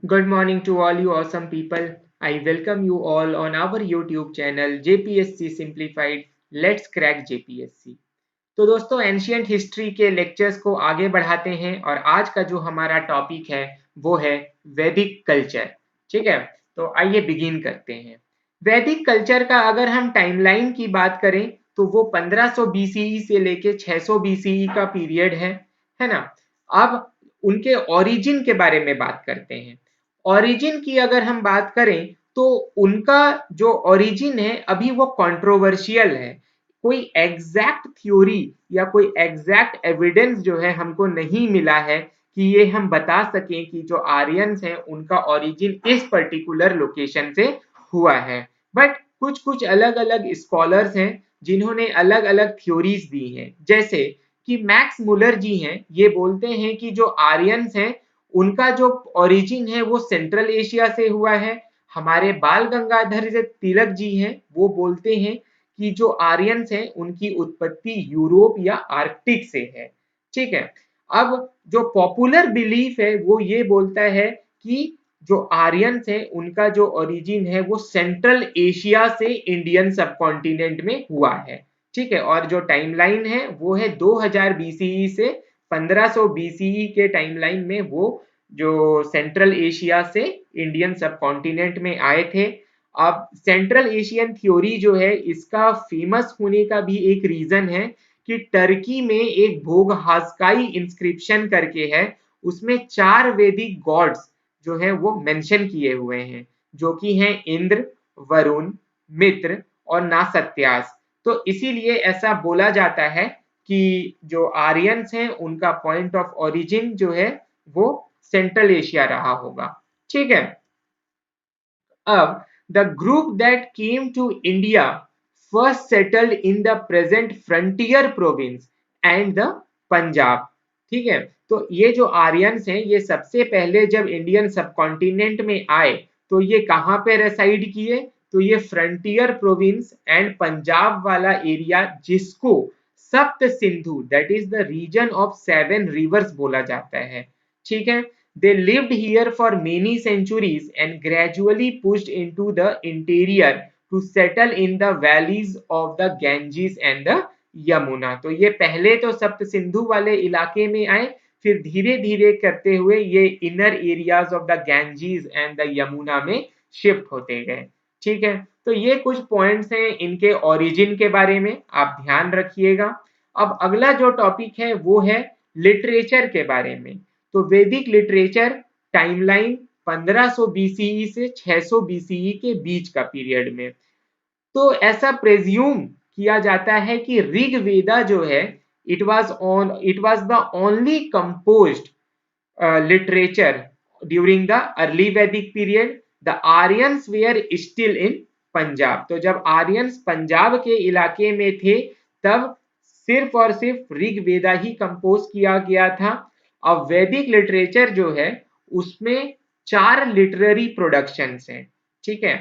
Good morning to all you awesome people. I welcome you all on our YouTube channel JPSC Simplified. Let's crack JPSC. तो दोस्तों ancient history के lectures को आगे बढ़ाते हैं और आज का जो हमारा टॉपिक है वो है वैदिक कल्चर। ठीक है, तो आइए बिगिन करते हैं। वैदिक कल्चर का अगर हम टाइमलाइन की बात करें तो वो 1500 बीसीई से लेके 600 बीसीई का पीरियड है ना। अब उनके ओरिजिन के बारे में बात करते हैं। ओरिजिन की अगर हम बात करें तो उनका जो ओरिजिन है अभी वो कंट्रोवर्शियल है। कोई एग्जैक्ट थ्योरी या कोई एग्जैक्ट एविडेंस जो है हमको नहीं मिला है कि ये हम बता सकें कि जो आर्यंस हैं उनका ओरिजिन इस पर्टिकुलर लोकेशन से हुआ है। बट कुछ कुछ अलग अलग स्कॉलर्स हैं जिन्होंने अलग अलग थ्योरीज दी हैं, जैसे कि मैक्स मुलर जी हैं, ये बोलते हैं कि जो आर्यंस हैं उनका जो ओरिजिन है वो सेंट्रल एशिया से हुआ है। हमारे बाल गंगाधर तिलक जी हैं, वो बोलते हैं कि जो आर्यंस हैं उनकी उत्पत्ति यूरोप या आर्कटिक से है। ठीक है, अब जो पॉपुलर बिलीफ है वो ये बोलता है कि जो आर्यंस हैं उनका जो ओरिजिन है वो सेंट्रल एशिया से इंडियन सबकॉन्टिनेंट में हुआ है। ठीक है, और जो टाइमलाइन है वो है 2000 बीसीई से 1500 बीसीई के टाइमलाइन में वो जो सेंट्रल एशिया से इंडियन सबकॉन्टिनेंट में आए थे। अब सेंट्रल एशियन थ्योरी जो है इसका फेमस होने का भी एक रीजन है कि टर्की में एक भोग हास्काई इंस्क्रिप्शन करके है, उसमें 4 वैदिक गॉड्स जो है वो मेंशन किए हुए हैं, जो कि हैं इंद्र, वरुण, मित्र और नासत्यास। तो इसीलिए ऐसा बोला जाता है कि जो आर्यंस हैं उनका पॉइंट ऑफ ओरिजिन जो है वो सेंट्रल एशिया रहा होगा। ठीक है, अब the group that came to India first settled in the present frontier province and the Punjab. ठीक है, तो ये जो आर्यंस हैं ये सबसे पहले जब इंडियन सबकॉन्टिनेंट में आए तो ये कहाँ पे रेसाइड किए, तो ये फ्रंटियर प्रोविंस एंड पंजाब वाला एरिया जिसको Sapta Sindhu that is the region of 7 rivers बोला जाता है। ठीक है, they lived here for many centuries and gradually pushed into the interior to settle in the valleys of the Ganges and the Yamuna. तो ये पहले तो सप्त सिंधु वाले इलाके में आए, फिर धीरे धीरे करते हुए ये inner areas of the Ganges and the Yamuna में शिफ्ट होते गए। ठीक है, तो ये कुछ पॉइंट्स हैं इनके ओरिजिन के बारे में, आप ध्यान रखिएगा। अब अगला जो टॉपिक है वो है लिटरेचर के बारे में। तो वैदिक लिटरेचर टाइमलाइन 1500 बीसीई से 600 बीसीई के बीच का पीरियड में। तो ऐसा प्रेज्यूम किया जाता है कि ऋग वेदा जो है it was the only composed literature during the early Vedic period. The Aryans were still in Punjab. तो जब आर्यंस पंजाब के इलाके में थे तब सिर्फ और सिर्फ ऋग वेदा ही कंपोज किया गया था। अब वैदिक लिटरेचर जो है उसमें 4 लिटरेरी प्रोडक्शंस हैं। ठीक है,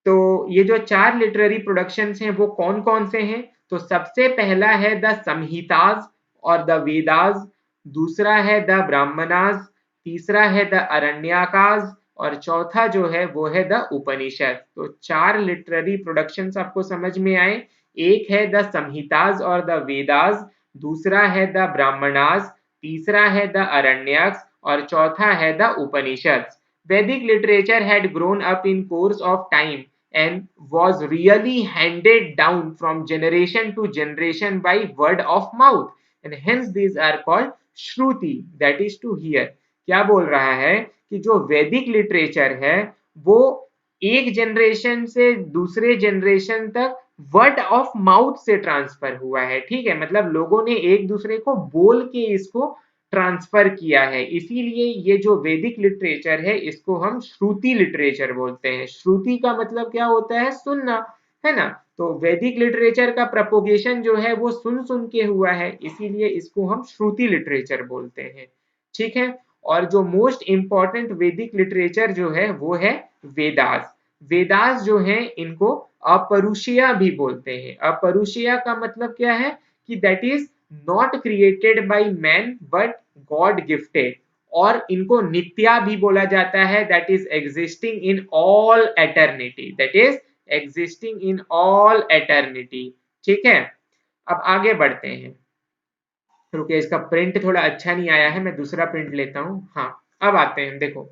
तो ये जो 4 लिटरेरी प्रोडक्शंस हैं वो कौन कौन से हैं, तो सबसे पहला है द संहिताज और द वेदास, दूसरा है द ब्राह्मणास, तीसरा है द अरण्यकाज और चौथा जो है वो है द उपनिषद। तो 4 लिटरेरी प्रोडक्शंस आपको समझ में आए। एक है द संहिताज और द वेदास, दूसरा है द ब्राह्मणास, तीसरा है द अरण्यक और चौथा है the Upanishad. Vedic literature had grown up in course of time and was really handed down from generation to generation by word of mouth, and hence these are called shruti, that is to hear। क्या बोल रहा है कि जो वैदिक literature है वो एक जनरेशन से दूसरे जनरेशन तक वर्ड ऑफ माउथ से ट्रांसफर हुआ है। ठीक है, मतलब लोगों ने एक दूसरे को बोल के इसको ट्रांसफर किया है, इसीलिए ये जो वैदिक लिटरेचर है इसको हम श्रुति लिटरेचर बोलते हैं। श्रुति का मतलब क्या होता है, सुनना, है ना। तो वैदिक लिटरेचर का प्रोपोगेशन जो है वो सुन सुन के हुआ है, इसीलिए इसको हम श्रुति लिटरेचर बोलते हैं। ठीक है, और जो मोस्ट इंपॉर्टेंट वैदिक लिटरेचर जो है वो है वेदास। वेदास जो है इनको अपरुषिया भी बोलते हैं। अपरुषिया का मतलब क्या है कि that is not created by man but God gifted, और इनको नित्या भी बोला जाता है, that is existing in all eternity, that is existing in all eternity. ठीक है, अब आगे बढ़ते हैं। रुकिए, इसका प्रिंट थोड़ा अच्छा नहीं आया है, मैं दूसरा प्रिंट लेता हूं। हाँ, अब आते हैं। देखो,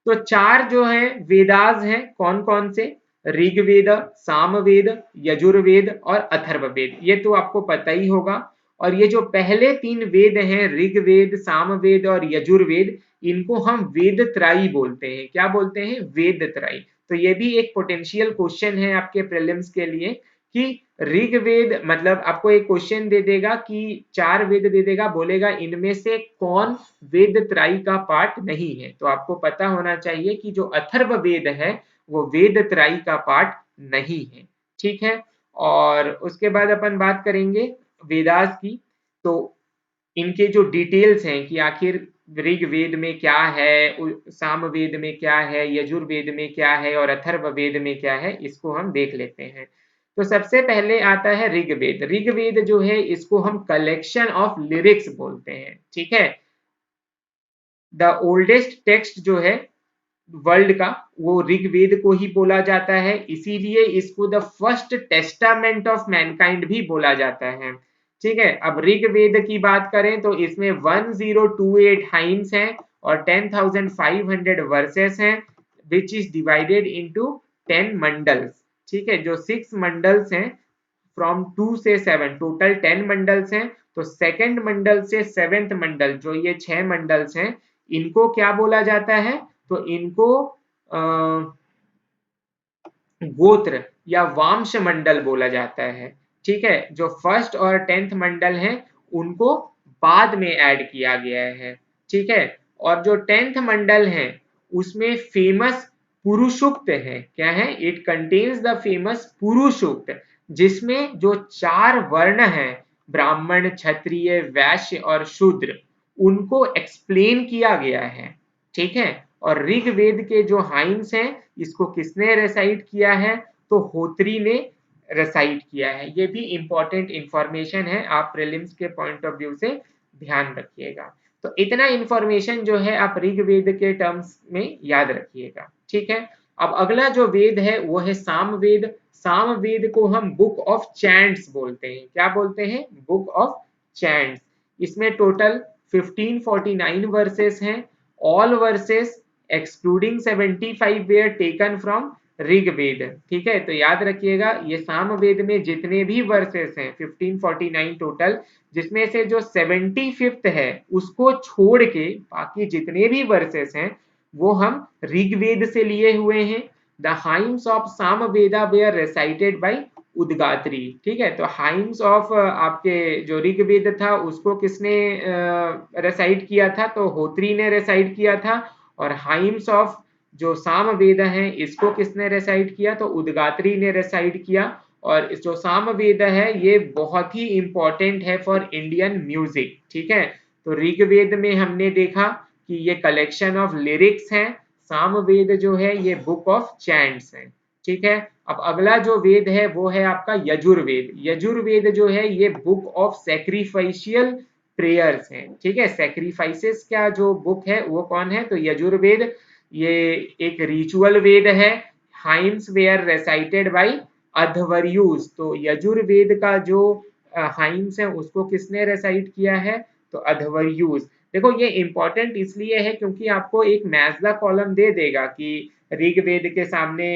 तो चार जो है वेदास हैं, कौन कौन से? ऋग्वेद, सामवेद, यजुर्वेद और अथर्ववेद। ये तो आपको पता ही होगा। और ये जो पहले तीन वेद हैं, ऋग्वेद, सामवेद और यजुर्वेद, इनको हम वेद त्राई बोलते हैं। क्या बोलते हैं? वेद त्राई। तो ये भी एक पोटेंशियल क्वेश्चन है आपके प्रीलिम्स के लिए कि ऋग्वेद, मतलब आपको एक क्वेश्चन दे देगा कि चार वेद दे देगा, बोलेगा इनमें से कौन वेद त्राई का पार्ट नहीं है। तो आपको पता होना चाहिए कि जो अथर्व वेद है वो वेद त्राई का पार्ट नहीं है। ठीक है, और उसके बाद अपन बात करेंगे वेदास की। तो इनके जो डिटेल्स हैं कि आखिर ऋग्वेद में क्या है, सामवेद में क्या है, यजुर्वेद में क्या है और अथर्ववेद में क्या है, इसको हम देख लेते हैं। तो सबसे पहले आता है ऋग्वेद। ऋग्वेद जो है इसको हम कलेक्शन ऑफ लिरिक्स बोलते हैं। ठीक है, द ओल्डेस्ट टेक्स्ट जो है वर्ल्ड का, वो ऋग्वेद को ही बोला जाता है, इसीलिए इसको the first testament of Mankind भी बोला जाता है। ठीक है, अब ऋग्वेद की बात करें तो इसमें 1028 हाइम्स हैं और 10,500 वर्सेस हैं, which is divided into 10 mandals. ठीक है, जो 6 मंडल्स हैं, फ्रॉम 2 से 7, टोटल 10 मंडल्स हैं। तो सेकंड मंडल से सेवेंथ मंडल, जो ये 6 मंडल्स हैं, इनको क्या बोला जाता है? तो इनको गोत्र या वांश मंडल बोला जाता है। ठीक है, जो फर्स्ट और 10th मंडल हैं उनको बाद में ऐड किया गया है। ठीक है, और जो 10th मंडल है उसमें फेमस पुरुषुक्त है। क्या है? इट कंटेन्स द फेमस पुरुषुक्त, जिसमें जो चार वर्ण हैं, ब्राह्मण, क्षत्रिय, वैश्य और शूद्र, उनको एक्सप्लेन किया गया है। ठीक है, और ऋग्वेद के जो हाइम्स हैं, इसको किसने रेसाइट किया है? तो होत्री ने रेसाइट किया है। ये भी इंपॉर्टेंट इंफॉर्मेशन है, आप प्रीलिम्स के पॉइंट ऑफ व्यू से ध्यान रखिएगा। तो इतना इंफॉर्मेशन जो है आप ऋग्वेद के टर्म्स में याद रखिएगा। ठीक है, अब अगला जो वेद है वो है सामवेद। सामवेद को हम बुक ऑफ चैंट्स बोलते हैं। क्या बोलते हैं? Book of chants. इसमें टोटल 1549 वर्सेस हैं। All verses excluding 75 were taken from Rigveda. ठीक है, तो याद रखिएगा ये सामवेद में जितने भी वर्सेस हैं 1549 टोटल, जिसमें से जो 75th है उसको छोड़ के बाकी जितने भी वर्सेस हैं वो हम ऋग्वेद से लिए हुए हैं। The hymns of Samaveda were recited by Udgatri. ठीक है, तो हाइम्स ऑफ आपके जो ऋग्वेद था उसको किसने रेसाइट किया था? तो होत्री ने रेसाइट किया था। और हाइम्स ऑफ जो सामवेद है इसको किसने रेसाइट किया? तो उदगात्री ने रेसाइट किया। और जो सामवेद है ये बहुत ही इंपॉर्टेंट है फॉर इंडियन म्यूजिक। ठीक है, तो ऋग्वेद में हमने देखा कि ये कलेक्शन ऑफ लिरिक्स हैं, सामवेद जो है ये बुक ऑफ चैंट्स है। ठीक है, अब अगला जो वेद है वो है आपका यजुर्वेद। यजुर्वेद जो है ये बुक ऑफ सैक्रिफाइशियल प्रेयर्स हैं। ठीक है, सैक्रिफाइसेस का जो बुक है वो कौन है? तो यजुर्वेद। ये एक रिचुअल वेद है। Hymns were recited by Adhvaryus. तो यजुर्वेद का जो हाइम्स है उसको किसने रेसाइट किया है? तो अध्वर्युज। देखो ये इंपॉर्टेंट इसलिए है क्योंकि आपको एक मैच द कॉलम दे देगा कि ऋग्वेद के सामने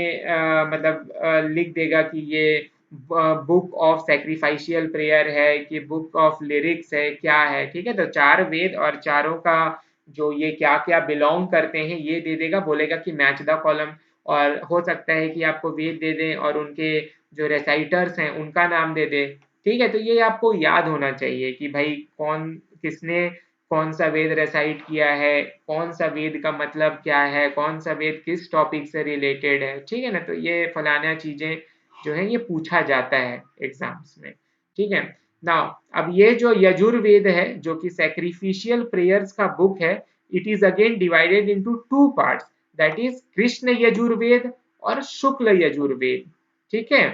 लिख देगा कि ये बुक ऑफ सैक्रिफाइशियल प्रेयर है कि बुक ऑफ लिरिक्स है, क्या है। ठीक है, तो चार वेद और चारों का जो ये क्या क्या बिलोंग करते हैं ये दे देगा, बोलेगा कि मैच द कॉलम। और हो सकता है कि आपको वेद दे दें और उनके जो रेसाइटर्स हैं उनका नाम दे दे। ठीक है, तो ये आपको याद होना चाहिए कि भाई कौन किसने कौन सा वेद रेसाइट किया है, कौन सा वेद का मतलब क्या है, कौन सा वेद किस टॉपिक से रिलेटेड है। ठीक है ना, तो ये फलाना चीजें जो है ये पूछा जाता है एग्जाम्स में। ठीक है, नाउ अब ये जो यजुर्वेद है जो कि सैक्रिफिशियल प्रेयर्स का बुक है, it is again divided into two parts, that is Krishna Yajurveda और शुक्ल यजुर्वेद। ठीक है,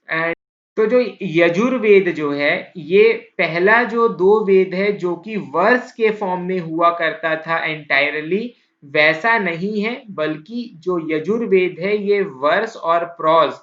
एंड तो जो यजुर्वेद जो है ये पहला जो दो वेद है जो कि वर्स के फॉर्म में हुआ करता था एंटायरली, वैसा नहीं है, बल्कि जो यजुर्वेद है ये वर्स और प्रोज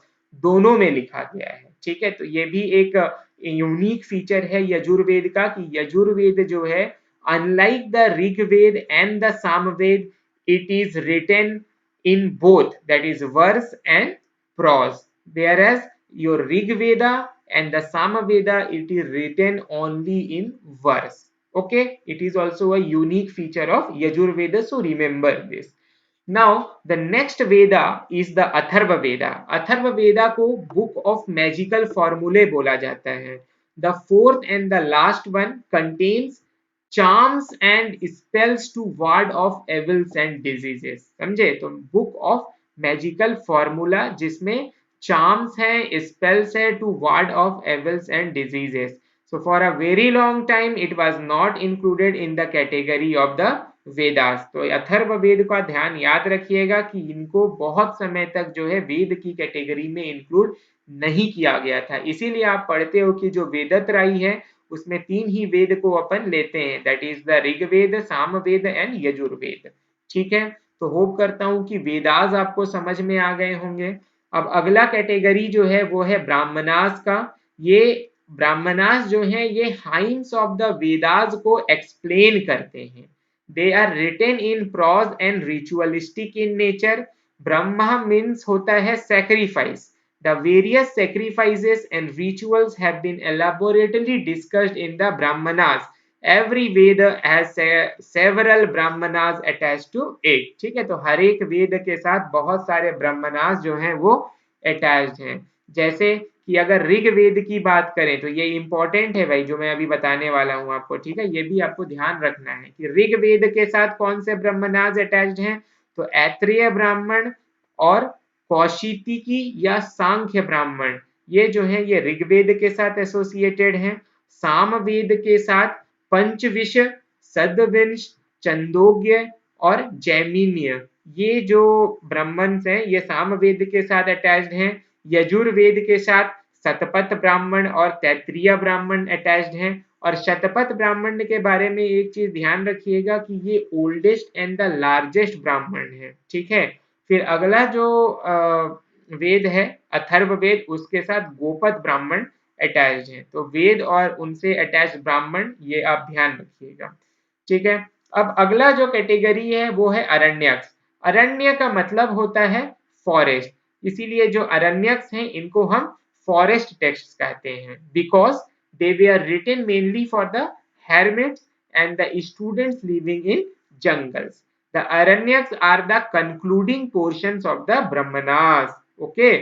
दोनों में लिखा गया है। ठीक है, तो ये भी एक यूनिक फीचर है यजुर्वेद का कि यजुर्वेद जो है unlike the Rigveda and the Samaveda, it is written in both, that is verse and prose, whereas your Rig Veda and the Samaveda, it is written only in verse. Okay, it is also a unique feature of Yajurveda, so remember this. Now the next Veda is the Atharva Veda. Atharva Veda को book of magical formulae बोला जाता है. The fourth and the last one contains charms and spells to ward off evils and diseases. समझे? तो book of magical formula जिसमें charms है, spells है to ward off evils and diseases. So for a very long time it was not included in the category of the Vedas. तो अथर्व वेद का ध्यान याद रखिएगा कि इनको बहुत समय तक जो है वेद की कैटेगरी में इंक्लूड नहीं किया गया था। इसीलिए आप पढ़ते हो कि जो वेदत्रयी है उसमें तीन ही वेद को अपन लेते हैं, that is the Rigveda, Samaveda and Yajurveda. ठीक है, तो होप करता हूं कि वेदास आपको समझ में आ गए होंगे। अब अगला कैटेगरी जो है वो है ब्राह्मणास का। ये ब्राह्मणास जो है ये हाइम्स ऑफ द वेदास को एक्सप्लेन करते हैं। They are written in prose and ritualistic in nature. Brahma means होता है sacrifice. The various sacrifices and rituals have been elaborately discussed in the Brahmanas. Every Veda has several Brahmanas attached to it. ठीक है, तो हर एक वेद के साथ बहुत सारे ब्राह्मणास जो हैं वो अटैच्ड हैं। जैसे कि अगर ऋग्वेद की बात करें तो ये इंपॉर्टेंट है भाई, जो मैं अभी बताने वाला हूं आपको। ठीक है, ये भी आपको ध्यान रखना है कि ऋग्वेद के साथ कौन से ब्राह्मणास अटैच्ड हैं। तो ऐत्रेय ब्राह्मण और कौशिकी या सांख्य ब्राह्मण, ये जो है ये ऋग्वेद के साथ एसोसिएटेड हैं। सामवेद के साथ पंचविश, सदविंश, चंदोग्य और जैमिन्य, ये जो ब्राह्मण्स हैं ये सामवेद के साथ अटैच्ड हैं। यजुर्वेद के साथ शतपथ ब्राह्मण और तैत्तिरीय ब्राह्मण अटैच्ड हैं। और शतपथ ब्राह्मण के बारे में एक चीज ध्यान रखिएगा कि ये ओल्डेस्ट एंड द लार्जेस्ट ब्राह्मण है। ठीक है, फिर अगला जो वेद है अथर्व वेद, उसके साथ गोपद ब्राह्मण अटैच्ड है। तो वेद और उनसे अटैच्ड ब्राह्मण ये आप ध्यान रखिएगा। ठीक है, अब अगला जो कैटेगरी है वो है अरण्यक। अरण्य का मतलब होता है फॉरेस्ट, इसीलिए जो अरण्यक हैं इनको हम फॉरेस्ट टेक्स्ट कहते हैं, because they were written mainly for the hermits and the students living in jungles. The Aranyaks are the concluding portions of the Brahmanas. Okay,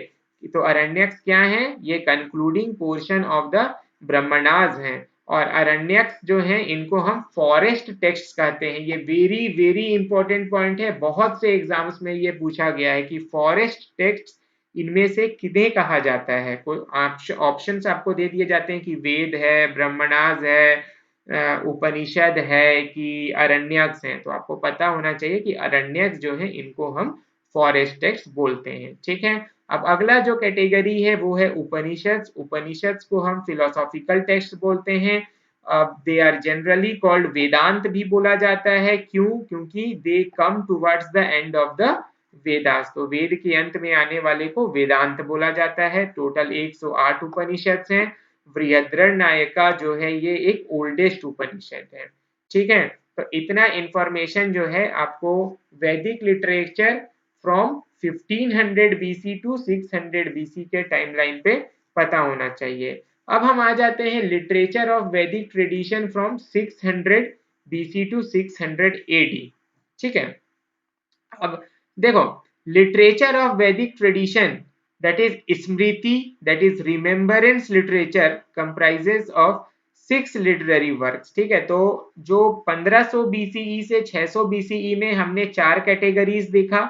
तो अरण्यक्स क्या हैं? ये कंक्लूडिंग पोर्शन ऑफ द ब्रह्मणास हैं। और अरण्यक्स जो हैं इनको हम फॉरेस्ट टेक्स्ट कहते हैं। ये वेरी वेरी इंपॉर्टेंट पॉइंट है, बहुत से एग्जाम्स में ये पूछा गया है कि फॉरेस्ट टेक्स्ट इनमें से किन्हें कहा जाता है। कोई ऑप्शंस आपको दे दिए जाते हैं कि वेद है, ब्रह्मणास है, उपनिषद है कि अरण्यक्स हैं। तो आपको पता होना चाहिए कि अरण्यक्स जो है इनको हम फॉरेस्ट टेक्स्ट बोलते हैं। ठीक है, अब अगला जो कैटेगरी है वो है उपनिषद। उपनिषद को हम फिलोसॉफिकल टेक्स्ट बोलते हैं। They are generally called Vedanta भी बोला जाता है। क्यों? क्योंकि they come towards the end of the Vedas. तो वेद के अंत में आने वाले को वेदांत बोला जाता है। टोटल 108 उपनिषद हैं। बृहद्रण्यका जो है ये एक ओल्डेस्ट उपनिषद है। ठीक है, तो इतना इंफॉर्मेशन जो है आपको Vedic literature from 1500 BC to 600 BC के टाइमलाइन पे पता होना चाहिए। अब हम आ जाते हैं literature of Vedic tradition from 600 BC to 600 AD. ठीक है, अब देखो literature of Vedic tradition, that is Smriti, that is remembrance literature, comprises of 6 literary works। ठीक है, तो जो 1500 BCE से 600 BCE में हमने 4 कैटेगरीज देखा।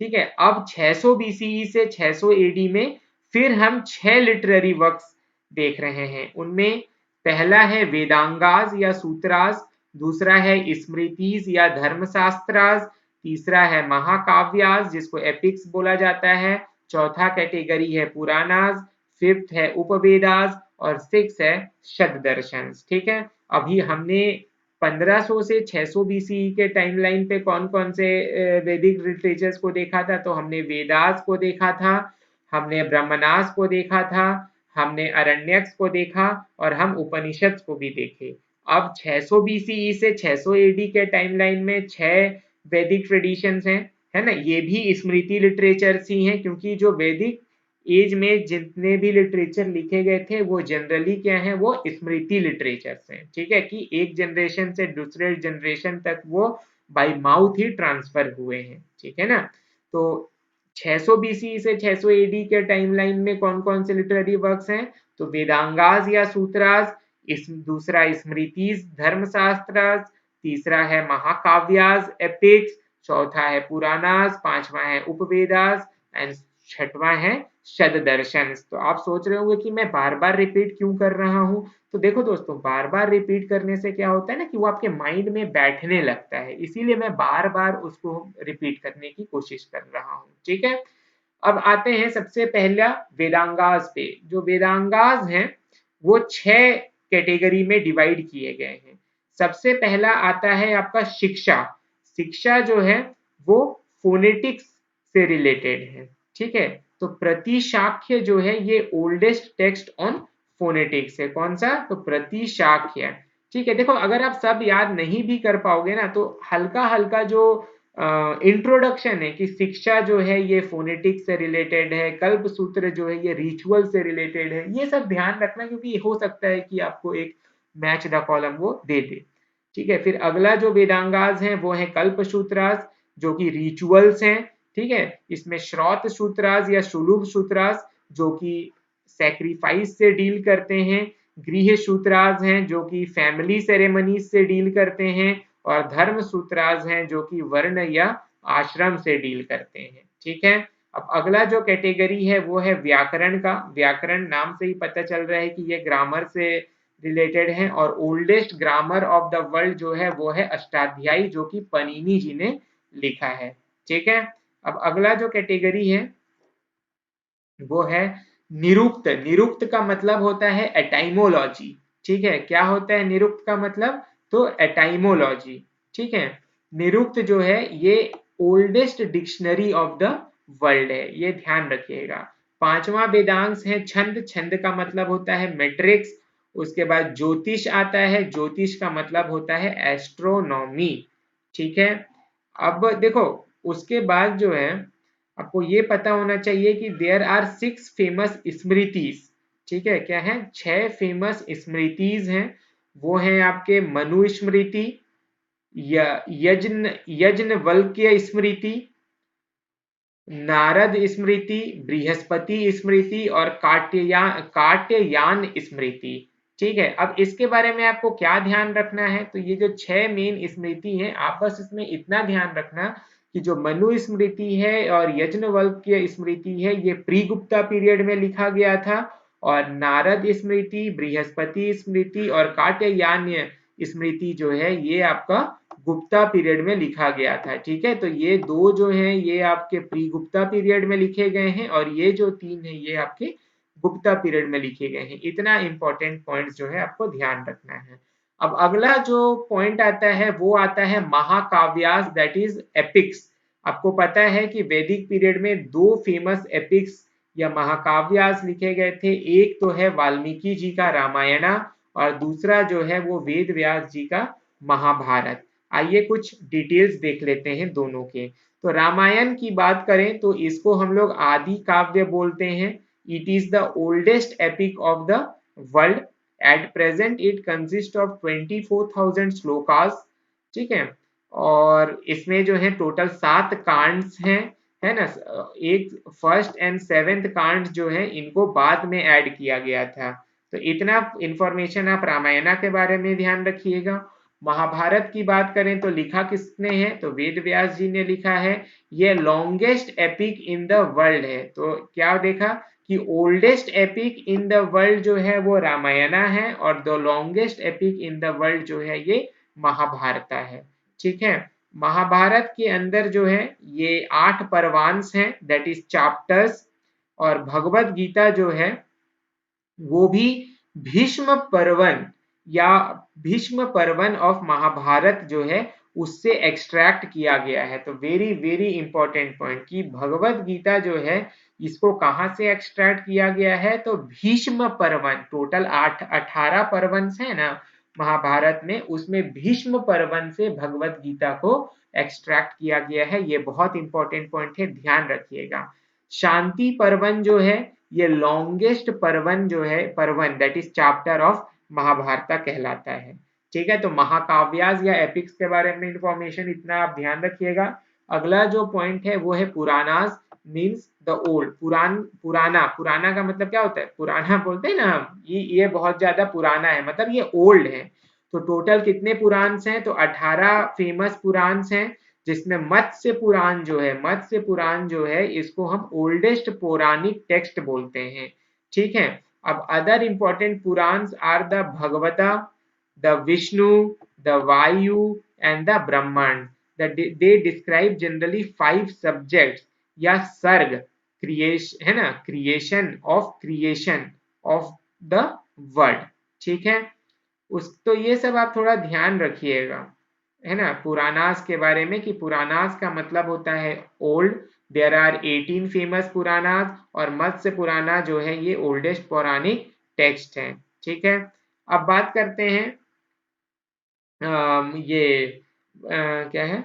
ठीक है, अब 600 BCE से 600 AD में फिर हम 6 लिटरेरी वर्क्स देख रहे हैं। उनमें पहला है वेदांगास या सूत्रास, दूसरा है स्मृतिज या धर्मशास्त्रास, तीसरा है महाकाव्यास जिसको एपिक्स बोला जाता है, चौथा कैटेगरी है पुराणास, फिफ्थ है उपवेदास और सिक्स है शतदर्शन। ठीक है, अभी हमने 1500 से 600 बीसीई के टाइमलाइन पे कौन कौन से वैदिक लिटरेचर्स को देखा था, तो हमने वेदास को देखा था, हमने ब्रह्मनास को देखा था, हमने अरण्यक्स को देखा और हम उपनिषद को भी देखे। अब 600 बीसीई से 600 एडी के टाइमलाइन में 6 वैदिक ट्रेडिशंस हैं, है ना, ये भी स्मृति लिटरेचर्स ही हैं, क्योंकि जो वैदिक एज में जितने भी लिटरेचर लिखे गए थे वो जनरली क्या है, वो स्मृति लिटरेचर्स हैं। ठीक है, कि एक जनरेशन से दूसरे जनरेशन तक वो बाय माउथ ही ट्रांसफर हुए हैं। ठीक है ना, तो 600 बीसी से 600 एडी के टाइमलाइन में कौन कौन से लिटरेरी वर्क्स हैं, तो वेदांगास या सूत्रास, इस दूसरा स्मृतिज धर्मशास्त्रास, तीसरा है महाकाव्यास एपिक्स, चौथा है पुराणास, पांचवा है उपवेदास एंड छठवां है शतदर्शन। तो आप सोच रहे होंगे कि मैं बार बार रिपीट क्यों कर रहा हूं, तो देखो दोस्तों, बार बार रिपीट करने से क्या होता है ना कि वो आपके माइंड में बैठने लगता है, इसीलिए मैं बार बार उसको रिपीट करने की कोशिश कर रहा हूँ। ठीक है, अब आते हैं सबसे पहला वेदांगास पे। जो वेदांगास हैं वो 6 कैटेगरी में डिवाइड किए गए हैं। सबसे पहला आता है आपका शिक्षा। शिक्षा जो है वो फोनेटिक्स से रिलेटेड है। ठीक है, तो प्रतिशाख्य जो है ये ओल्डेस्ट टेक्स्ट ऑन फोनेटिक्स है। कौन सा, तो प्रतिशाख्य। ठीक है, देखो अगर आप सब याद नहीं भी कर पाओगे ना, तो हल्का हल्का जो इंट्रोडक्शन है कि शिक्षा जो है ये फोनेटिक्स से रिलेटेड है, कल्प सूत्र जो है ये रिचुअल से रिलेटेड है, ये सब ध्यान रखना, क्योंकि हो सकता है कि आपको एक मैच द कॉलम वो दे दे। ठीक है, फिर अगला जो वेदांगास है वो है कल्प सूत्रास, जो कि रिचुअल्स हैं। ठीक है, इसमें श्रौत सूत्रास या शुलुभ सूत्रास जो कि सैक्रिफाइस से डील करते हैं, गृह सूत्रास हैं जो कि फैमिली सेरेमनीज से डील करते हैं, और धर्म सूत्रास हैं जो कि वर्ण या आश्रम से डील करते हैं। ठीक है, अब अगला जो कैटेगरी है वो है व्याकरण का। व्याकरण नाम से ही पता चल रहा है कि ये ग्रामर से रिलेटेड है, और oldest grammar of the world जो है वो है अष्टाध्यायी, जो कि पनीनी जी ने लिखा है। ठीक है, अब अगला जो कैटेगरी है वो है निरुक्त। निरुक्त का मतलब होता है एटाइमोलॉजी। ठीक है, क्या होता है निरुक्त का मतलब, तो एटाइमोलॉजी। ठीक है, निरुक्त जो है ये oldest dictionary of the world है, ये ध्यान रखिएगा। पांचवा वेदांश है छंद। छंद का मतलब होता है मैट्रिक्स। उसके बाद ज्योतिष आता है। ज्योतिष का मतलब होता है एस्ट्रोनॉमी। ठीक है, अब देखो उसके बाद जो है आपको ये पता होना चाहिए कि देयर आर 6 फेमस स्मृतिज। ठीक है, क्या है, 6 फेमस स्मृतिज हैं। वो हैं आपके मनु स्मृति, यज्ञवल्क्य स्मृति, नारद स्मृति, बृहस्पति स्मृति और काट्ययान स्मृति। ठीक है, अब इसके बारे में आपको क्या ध्यान रखना है, तो ये जो 6 मेन स्मृति हैं, आप बस इसमें इतना ध्यान रखना कि जो मनु स्मृति है और यज्ञवल्क्य स्मृति है ये प्री गुप्ता पीरियड में लिखा गया था, और नारद स्मृति, बृहस्पति स्मृति और काट्ययान स्मृति जो है ये आपका गुप्ता पीरियड में लिखा गया था। ठीक है, तो ये दो जो हैं ये आपके प्री गुप्ता पीरियड में लिखे गए हैं, और ये जो 3 हैं ये आपके गुप्ता पीरियड में लिखे गए हैं। इतना इंपॉर्टेंट पॉइंट जो है आपको ध्यान रखना है। अब अगला जो पॉइंट आता है वो आता है महाकाव्यास, दैट इज एपिक्स। आपको पता है कि वैदिक पीरियड में 2 फेमस एपिक्स या महाकाव्यास लिखे गए थे। एक तो है वाल्मीकि जी का रामायणा, और दूसरा जो है वो वेद व्यास जी का महाभारत। आइए कुछ डिटेल्स देख लेते हैं दोनों के। तो रामायण की बात करें तो इसको हम लोग आदि काव्य बोलते हैं। It is the oldest epic of the world. At present it consist of 24,000 shlokas. ठीक है, और इसमें जो है टोटल 7 कांड्स हैं, है ना। एक फर्स्ट एंड सेवेंथ कांड जो है इनको बाद में ऐड किया गया था। तो इतना इंफॉर्मेशन आप रामायणा के बारे में ध्यान रखिएगा। महाभारत की बात करें तो लिखा किसने है, तो वेद व्यास जी ने लिखा है। ये longest epic in the world है। तो क्या देखा कि oldest epic in the world जो है वो रामायणा है, और the longest epic in the world जो है ये महाभारत है। ठीक है, महाभारत के अंदर जो है ये 8 परवांश हैं, दैट इज चैप्टर्स। और भगवत गीता जो है वो भी भीष्म पर्वन या भीष्म पर्वन ऑफ महाभारत जो है उससे एक्सट्रैक्ट किया गया है। तो वेरी वेरी इंपॉर्टेंट पॉइंट कि भगवत गीता जो है इसको कहाँ से एक्सट्रैक्ट किया गया है, तो भीष्म पर्वन, टोटल 18 पर्वन है ना महाभारत में, उसमें भीष्म पर्वन से भगवत गीता को एक्सट्रैक्ट किया गया है। ये बहुत इंपॉर्टेंट पॉइंट है, ध्यान रखिएगा। शांति पर्वन जो है ये लॉन्गेस्ट पर्वन जो है, parvan that is chapter of Mahabharata कहलाता है। ठीक है, तो महाकाव्यास या एपिक्स के बारे में इंफॉर्मेशन इतना आप ध्यान रखिएगा। अगला जो पॉइंट है वो है पुराणास, मीन्स द ओल्ड। पुराना, पुराना का मतलब क्या होता है, पुराना बोलते हैं ना हम, ये बहुत ज्यादा पुराना है, मतलब ये ओल्ड है। तो टोटल कितने पुराण हैं, तो 18 फेमस पुराण हैं, जिसमें मत्स्य पुराण जो है, मत्स्य पुराण जो है इसको हम ओल्डेस्ट पौराणिक टेक्स्ट बोलते हैं। ठीक है, अब other important Purana are the Bhagavata, the Vishnu, the Vayu and the Brahmanda. They describe generally 5 subjects या सर्ग, क्रिएशन है ना, क्रिएशन ऑफ द वर्ल्ड। ठीक है, उस तो ये सब आप थोड़ा ध्यान रखिएगा, है ना, पुरानास के बारे में, कि पुरानास का मतलब होता है old. There are 18 famous Puranas, और मत्स्य पुराना जो है ये ओल्डेस्ट पौराणिक टेक्स्ट है। ठीक है, अब बात करते हैं ये क्या है,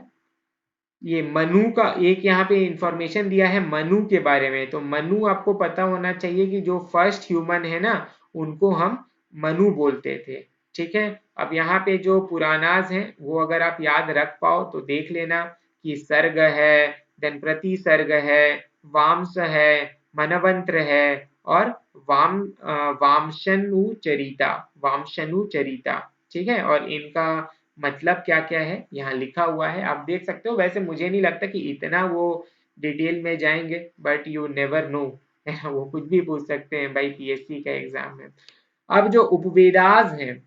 ये मनु का एक यहाँ पे इंफॉर्मेशन दिया है मनु के बारे में। तो मनु आपको पता होना चाहिए कि जो फर्स्ट ह्यूमन है ना उनको हम मनु बोलते थे। ठीक है, अब यहाँ पे जो पुरानास हैं वो अगर आप याद रख पाओ तो देख लेना कि सर्ग है, देन प्रतिसर्ग है, वामस है, मनवंत्र है, और वामशनु चरिता। ठीक है, और इनका मतलब क्या क्या है यहाँ लिखा हुआ है, आप देख सकते हो। वैसे मुझे नहीं लगता कि इतना वो डिटेल में जाएंगे, बट यू नेवर नो वो कुछ भी पूछ सकते हैं भाई पीएससी का एग्जाम में। अब जो उपवेदास हैं,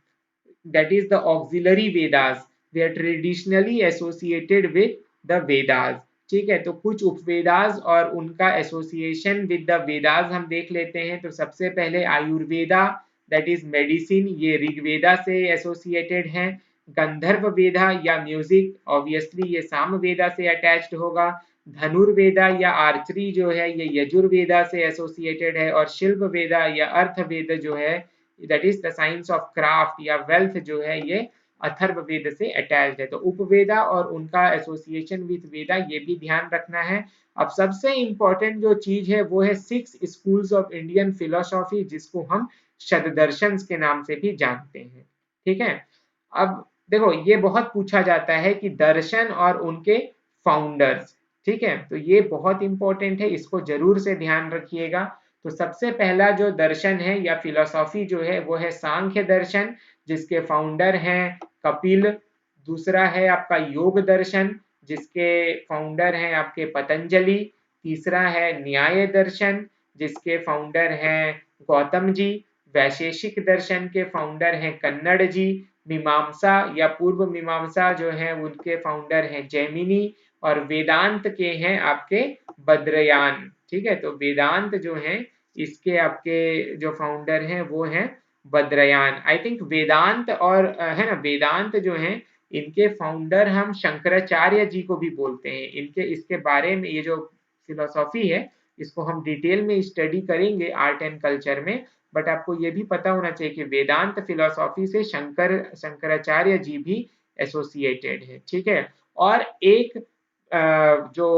that is the auxiliary Vedas, they are traditionally associated with the Vedas। ठीक है, तो कुछ उपवेदास और उनका एसोसिएशन विद द वेदास हम देख लेते हैं। तो सबसे पहले आयुर्वेदा, दैट इज मेडिसिन, ये ऋग्वेदा से एसोसिएटेड हैं। गंधर्व वेदा या म्यूजिक, ऑब्वियसली ये सामवेदा से अटैच्ड होगा। धनुर्वेदा या आर्चरी जो है ये यजुर्वेदा से एसोसिएटेड है। और शिल्प वेदा या अर्थवेद जो है, that is the science of craft या वेल्थ जो है, ये अथर्ववेद से अटैच्ड है। तो उपवेदा और उनका एसोसिएशन विद वेदा ये भी ध्यान रखना है। अब सबसे इंपॉर्टेंट जो चीज है वो है 6 स्कूल्स ऑफ इंडियन फिलोसॉफी, जिसको हम शतदर्शन के नाम से भी जानते हैं। ठीक है, अब देखो ये बहुत पूछा जाता है कि दर्शन और उनके फाउंडर्स। ठीक है, तो ये बहुत इंपॉर्टेंट है, इसको जरूर से ध्यान रखिएगा। तो सबसे पहला जो दर्शन है या फिलोसॉफी जो है वो है सांख्य दर्शन, जिसके फाउंडर हैं कपिल। दूसरा है आपका योग दर्शन, जिसके फाउंडर हैं आपके पतंजलि। तीसरा है न्याय दर्शन, जिसके फाउंडर हैं गौतम जी। वैशेषिक दर्शन के फाउंडर हैं कन्नड़ जी। मीमांसा या पूर्व मीमांसा जो है उनके फाउंडर हैं जैमिनी। और वेदांत के हैं आपके बद्रयान। ठीक है, तो वेदांत जो है इसके आपके जो फाउंडर हैं वो हैं बद्रयान। आई थिंक वेदांत और है ना, वेदांत जो है इनके फाउंडर हम शंकराचार्य जी को भी बोलते हैं। इनके इसके बारे में ये जो फिलोसॉफी है इसको हम डिटेल में स्टडी करेंगे आर्ट एंड कल्चर में। बट आपको ये भी पता होना चाहिए कि वेदांत फिलोसॉफी से शंकराचार्य जी भी एसोसिएटेड है। ठीक है, और एक जो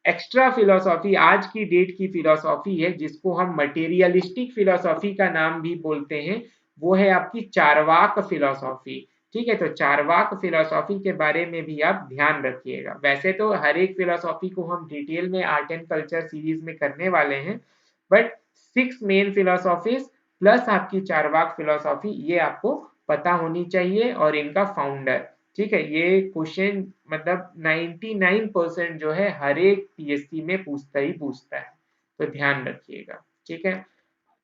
एक्स्ट्रा फिलोसॉफी आज की डेट की फिलोसॉफी है, जिसको हम मटेरियलिस्टिक फिलोसॉफी का नाम भी बोलते हैं, वो है आपकी चारवाक फिलोसॉफी। ठीक है, तो चारवाक फिलोसॉफी के बारे में भी आप ध्यान रखिएगा। वैसे तो हर एक फिलोसॉफी को हम डिटेल में आर्ट एंड कल्चर सीरीज में करने वाले हैं, बट 6 मेन फिलोसॉफीज प्लस आपकी चारवाक फिलोसॉफी ये आपको पता होनी चाहिए, और इनका फाउंडर। ठीक है, ये क्वेश्चन मतलब 99% जो है हर एक पीएससी में पूछता ही पूछता है, तो ध्यान रखिएगा। ठीक है,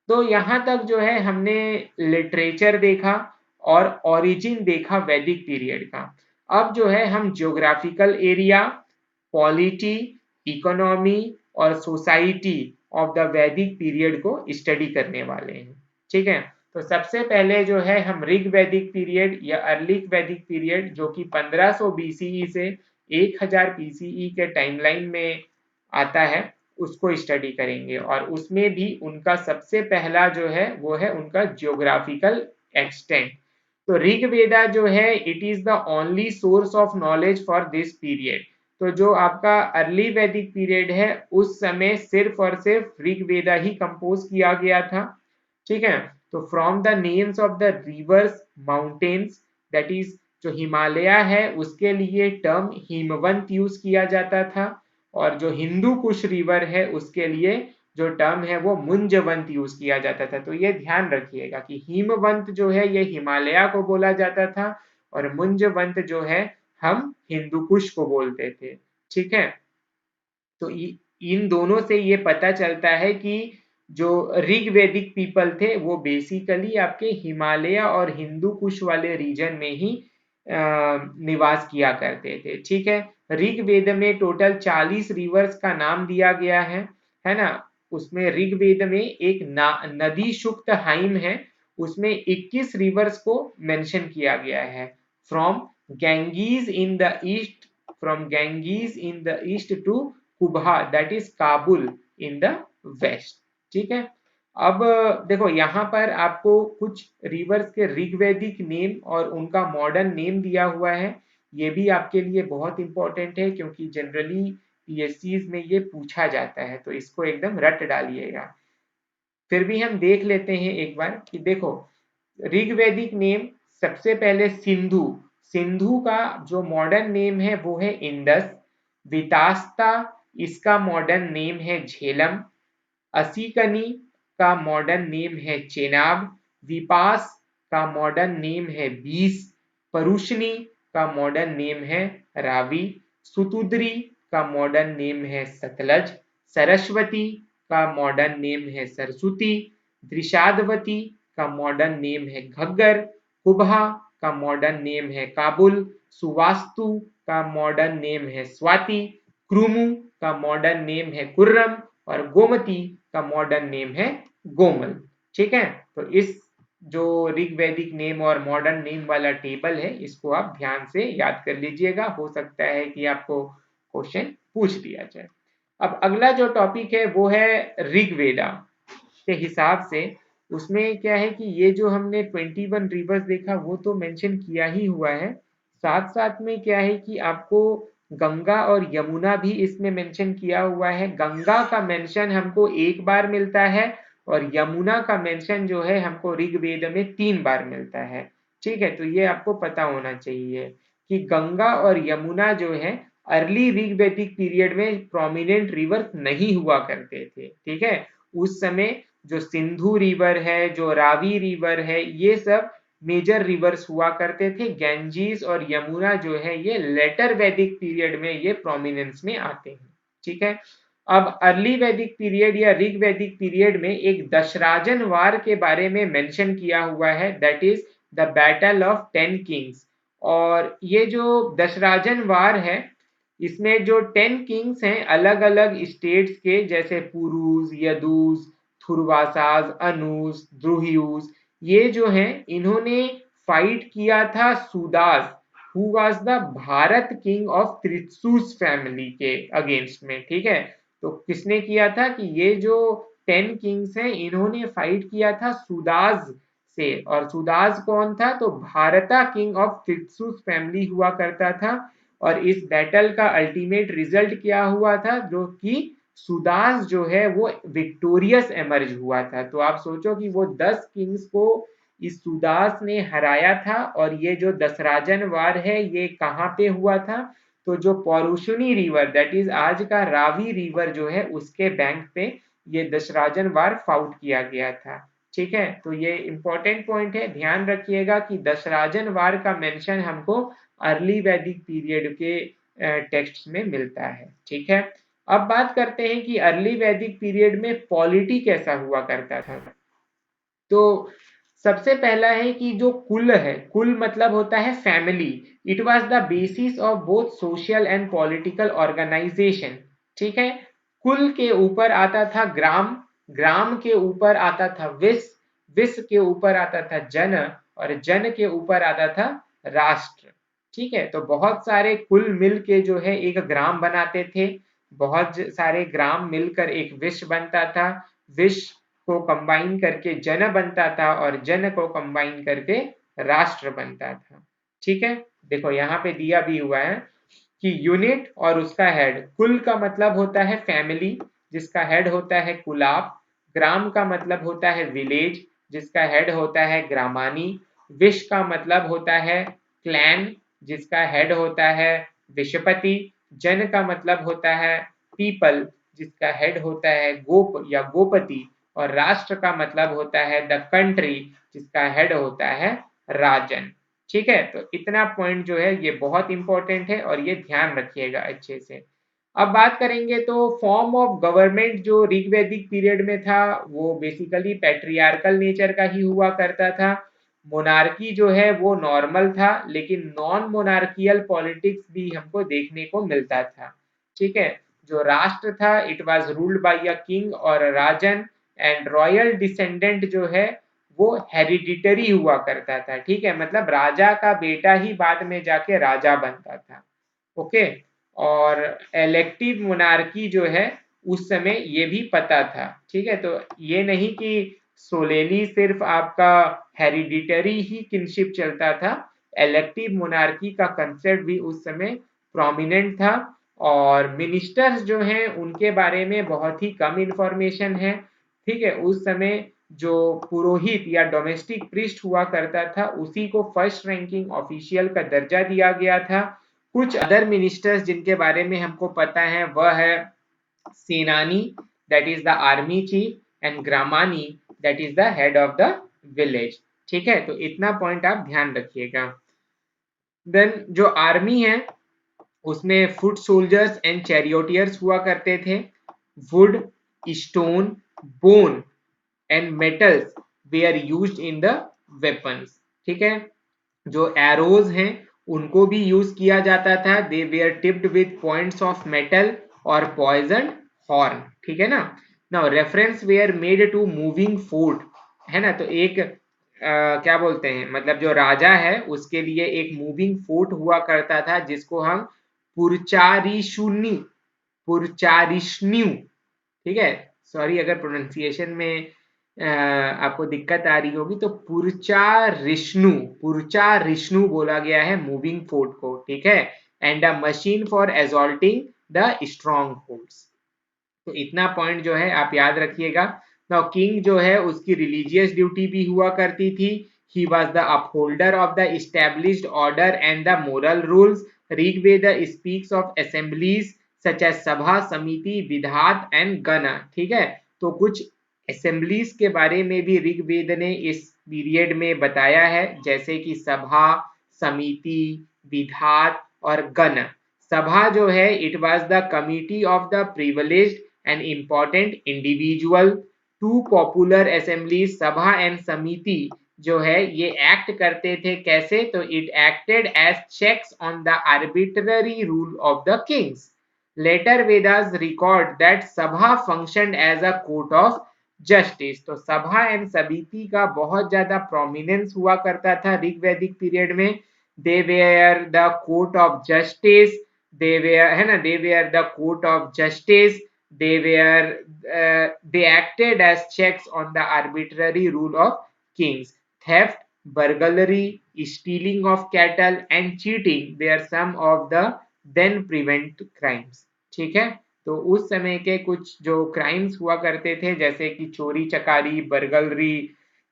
तो यहाँ तक जो है हमने लिटरेचर देखा और ओरिजिन देखा वैदिक पीरियड का। अब जो है हम ज्योग्राफिकल एरिया, पॉलिटी, इकोनॉमी और सोसाइटी ऑफ द वैदिक पीरियड को स्टडी करने वाले हैं। ठीक है। तो सबसे पहले जो है हम ऋग वैदिक पीरियड या अर्ली वैदिक पीरियड जो कि 1500 बीसीई से 1000 बीसीई के टाइमलाइन में आता है उसको स्टडी करेंगे, और उसमें भी उनका सबसे पहला जो है वो है उनका जियोग्राफिकल एक्सटेंट। तो ऋग वेदा जो है it is the only source of knowledge for this period. तो जो आपका अर्ली वैदिक पीरियड है उस समय सिर्फ और सिर्फ ऋग वेदा ही कंपोज किया गया था, ठीक है। तो from the names of the reverse mountains, that is जो हिमालय है उसके लिए टर्म हिमवंत यूज किया जाता था, और जो हिंदू कुश रिवर है उसके लिए जो टर्म है वो मुंजवंत यूज किया जाता था। तो ये ध्यान रखिएगा कि हिमवंत जो है ये हिमालय को बोला जाता था, और मुंजवंत जो है हम हिंदू कुश को बोलते थे, ठीक है। तो इन दोनों से ये पता चलता है कि जो ऋग वैदिक पीपल थे वो बेसिकली आपके हिमालय और हिंदू कुश वाले रीजन में ही निवास किया करते थे, ठीक है। ऋग वेद में टोटल 40 रिवर्स का नाम दिया गया है ना। उसमें ऋग वेद में एक नदी शुक्त हाइम है, उसमें 21 रिवर्स को मेंशन किया गया है। From Ganges in the east, from Ganges in the east to Kubha that is Kabul in the west, ठीक है। अब देखो यहाँ पर आपको कुछ रिवर्स के ऋग्वैदिक नेम और उनका मॉडर्न नेम दिया हुआ है। ये भी आपके लिए बहुत इंपॉर्टेंट है क्योंकि जनरली पीएससीज में ये पूछा जाता है, तो इसको एकदम रट डालिएगा। फिर भी हम देख लेते हैं एक बार कि देखो ऋग्वैदिक नेम सबसे पहले सिंधु, सिंधु का जो मॉडर्न नेम है वो है इंडस। वितास्ता इसका मॉडर्न नेम है झेलम। असीकनी का मॉडर्न नेम है चेनाब। विपास का मॉडर्न नेम है बीस। परुशनी का मॉडर्न नेम है रावी। सुतुद्री का मॉडर्न नेम है सतलज। सरस्वती का मॉडर्न नेम है सरस्वती। दृशादवती का मॉडर्न नेम है घग्गर। कुबहा का मॉडर्न नेम है काबुल। सुवास्तु का मॉडर्न नेम है स्वाति। क्रुमु का मॉडर्न नेम है कुर्रम, और गोमती का मॉडर्न नेम है गोमल, ठीक है। तो इस जो ऋग वैदिक नेम और मॉडर्न नेम वाला टेबल है इसको आप ध्यान से याद कर लीजिएगा, हो सकता है कि आपको क्वेश्चन पूछ दिया जाए। अब अगला जो टॉपिक है वो है ऋग्वेदा के हिसाब से। उसमें क्या है कि ये जो हमने 21 रिवर्स देखा वो तो मेंशन किया ही हुआ है, साथ साथ में क्या है कि आपको गंगा और यमुना भी इसमें मेंशन किया हुआ है। गंगा का मेंशन हमको एक बार मिलता है, और यमुना का मेंशन जो है हमको ऋग्वेद में 3 बार मिलता है, ठीक है। तो ये आपको पता होना चाहिए कि गंगा और यमुना जो है अर्ली ऋग्वैदिक पीरियड में प्रोमिनेंट रिवर नहीं हुआ करते थे, ठीक है। उस समय जो सिंधु रिवर है, जो रावी रिवर है, ये सब मेजर रिवर्स हुआ करते थे। गैंजीज और यमुना जो है ये लेटर वैदिक पीरियड में ये प्रोमिनेंस में आते हैं, ठीक है। अब अर्ली वैदिक पीरियड या ऋग वैदिक पीरियड में एक दशराजन वार के बारे में मेंशन किया हुआ है, that is the battle of 10 Kings. और ये जो दशराजन वार है इसमें जो 10 किंग्स हैं अलग अलग स्टेट्स के, जैसे पुरुष, यदुस, थुर्वासाज, अनुस, द्रुह्युस, ये जो हैं इन्होंने फाइट किया था Sudas, who was the Bharat king of Tritsus family के अगेंस्ट में, ठीक है। तो किसने किया था कि ये जो 10 किंग्स हैं इन्होंने फाइट किया था सुदास से, और सुदास कौन था तो भारता किंग ऑफ त्रिशूस फैमिली हुआ करता था। और इस बैटल का अल्टीमेट रिजल्ट क्या हुआ था, जो कि सुदास जो है वो विक्टोरियस एमर्ज हुआ था। तो आप सोचो कि वो 10 किंग्स को इस सुदास ने हराया था, और ये जो दशराजन वार है ये कहाँ पे हुआ था, तो जो पौरुषणी रिवर दैट इज आज का रावी रिवर जो है उसके बैंक पे ये दशराजन वार फाउट किया गया था, ठीक है। तो ये इंपॉर्टेंट पॉइंट है, ध्यान रखिएगा कि दशराजन वार का मेंशन हमको अर्ली वैदिक पीरियड के टेक्स्ट में मिलता है, ठीक है। अब बात करते हैं कि अर्ली वैदिक पीरियड में पॉलिटी कैसा हुआ करता था। तो सबसे पहला है कि जो कुल है, कुल मतलब होता है family, it was the basis of both social and political organisation, ठीक है। कुल के ऊपर आता था ग्राम, ग्राम के ऊपर आता था विस, विश्व के ऊपर आता था जन, और जन के ऊपर आता था राष्ट्र। ठीक है, तो बहुत सारे कुल मिल के जो है एक ग्राम बनाते थे, बहुत सारे ग्राम मिलकर एक विश्व बनता था, विश्व को कंबाइन करके जन बनता था, और जन को कंबाइन करके राष्ट्र बनता था। ठीक है, देखो यहाँ पे दिया भी हुआ है कि यूनिट और उसका हेड, कुल का मतलब होता है फैमिली जिसका हेड होता है कुलाब, ग्राम का मतलब होता है विलेज जिसका हेड होता है ग्रामानी, विश का मतलब होता है क्लैन जिसका हेड होता है विशपति, जन का मतलब होता है पीपल जिसका हेड होता है गोप या गोपति, और राष्ट्र का मतलब होता है द कंट्री जिसका हेड होता है राजन। ठीक है, तो इतना पॉइंट जो है ये बहुत इंपॉर्टेंट है और ये ध्यान रखिएगा अच्छे से। अब बात करेंगे तो फॉर्म ऑफ गवर्नमेंट जो ऋग्वैदिक पीरियड में था वो बेसिकली पैट्रियार्कल नेचर का ही हुआ करता था। मोनार्की जो है वो नॉर्मल था, लेकिन नॉन मोनार्कियल पॉलिटिक्स भी हमको देखने को मिलता था। ठीक है, जो राष्ट्र था it was ruled by a king और राजन, एंड रॉयल डिसेंडेंट जो है वो हेरिडिटरी हुआ करता था। ठीक है, मतलब राजा का बेटा ही बाद में जाके राजा बनता था। ओके, और इलेक्टिव मोनार्की जो है उस समय ये भी पता था। ठीक है, तो ये नहीं कि सोलेनी सिर्फ आपका हेरिडिटरी ही किनशिप चलता था, इलेक्टिव मोनार्की का कंसेप्ट भी उस समय प्रोमिनेंट था। और मिनिस्टर्स जो हैं उनके बारे में बहुत ही कम इंफॉर्मेशन है। ठीक है, उस समय जो पुरोहित या डोमेस्टिक प्रीस्ट हुआ करता था उसी को फर्स्ट रैंकिंग ऑफिशियल का दर्जा दिया गया था। कुछ अदर मिनिस्टर्स जिनके बारे में हमको पता है वह है Senani, that is the army chief, and Gramani, that is the head of the village. ठीक है, तो इतना पॉइंट आप ध्यान रखिएगा। देन जो आर्मी है उसमें फुट सोल्जर्स एंड चैरियोटियर्स हुआ करते थे। Wood, stone, bone and metals were used in the weapons. ठीक है, जो एरोज हैं उनको भी यूज किया जाता था, they were tipped with points of metal और पॉइजन हॉर्न। ठीक है ना। Now reference were made to moving fort, है ना, तो एक क्या बोलते हैं, मतलब जो राजा है उसके लिए एक मूविंग फोर्ट हुआ करता था जिसको हम पुरचारिशुनी, पुरचारिशन्यू, ठीक है, सॉरी अगर प्रोनाउंसिएशन में आपको दिक्कत आ रही होगी, तो पुरचा रिश्नु बोला गया है मूविंग फोर्ट को। ठीक है, and a machine for assaulting the strongholds. तो इतना पॉइंट जो है आप याद रखिएगा। नाउ किंग जो है उसकी रिलीजियस ड्यूटी भी हुआ करती थी। He was the upholder of the established order and the moral rules. Rigveda speaks of assemblies such as sabha, samiti, Vidhat and गण। ठीक है, तो कुछ असेंबलीज के बारे में भी ऋग्वेद ने इस पीरियड में बताया है, जैसे कि सभा, समिति, विधात और गण। सभा जो है it was the committee of the privileged and important individual. To popular assembly Sabha and Samiti जो है ये एक्ट करते थे कैसे, तो it acted as checks on the arbitrary rule of the kings. Later Vedas record that Sabha function as a court of justice. तो Sabha and समिति का बहुत ज्यादा प्रोमिनेंस हुआ करता था ऋग्वैदिक पीरियड में। They were the court of justice, they were है ना, they were the court of justice, they were they acted as checks on the arbitrary rule of kings. Theft, burglary, stealing of cattle and cheating were some of the then prevent crimes. ठीक है, तो उस समय के कुछ जो crimes हुआ करते थे जैसे कि चोरी चकारी, burglary,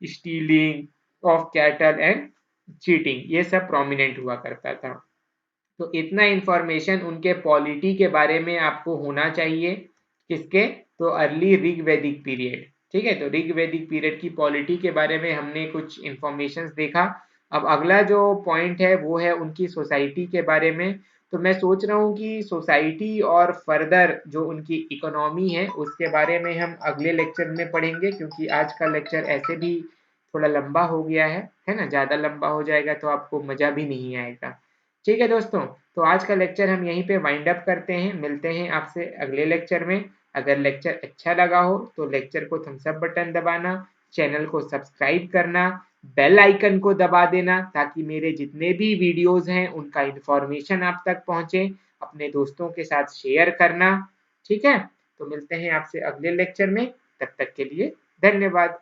stealing of cattle and cheating, ये सब प्रोमिनेंट हुआ करता था। तो इतना इंफॉर्मेशन उनके पॉलिटी के बारे में आपको होना चाहिए। किसके, तो अर्ली ऋग्वैदिक पीरियड। ठीक है, तो ऋग्वैदिक पीरियड की पॉलिटी के बारे में हमने कुछ इंफॉर्मेशन देखा। अब अगला जो पॉइंट है वो है उनकी सोसाइटी के बारे में। तो मैं सोच रहा हूँ कि सोसाइटी और फर्दर जो उनकी इकोनॉमी है उसके बारे में हम अगले लेक्चर में पढ़ेंगे, क्योंकि आज का लेक्चर ऐसे भी थोड़ा लंबा हो गया है ना, ज़्यादा लंबा हो जाएगा तो आपको मज़ा भी नहीं आएगा। ठीक है दोस्तों, तो आज का लेक्चर हम यहीं पे वाइंड अप करते हैं, मिलते हैं आपसे अगले लेक्चर में। अगर लेक्चर अच्छा लगा हो तो लेक्चर को थम्स अप बटन दबाना, चैनल को सब्सक्राइब करना, बेल आइकन को दबा देना ताकि मेरे जितने भी वीडियोस हैं उनका इंफॉर्मेशन आप तक पहुंचे। अपने दोस्तों के साथ शेयर करना। ठीक है, तो मिलते हैं आपसे अगले लेक्चर में, तब तक के लिए धन्यवाद।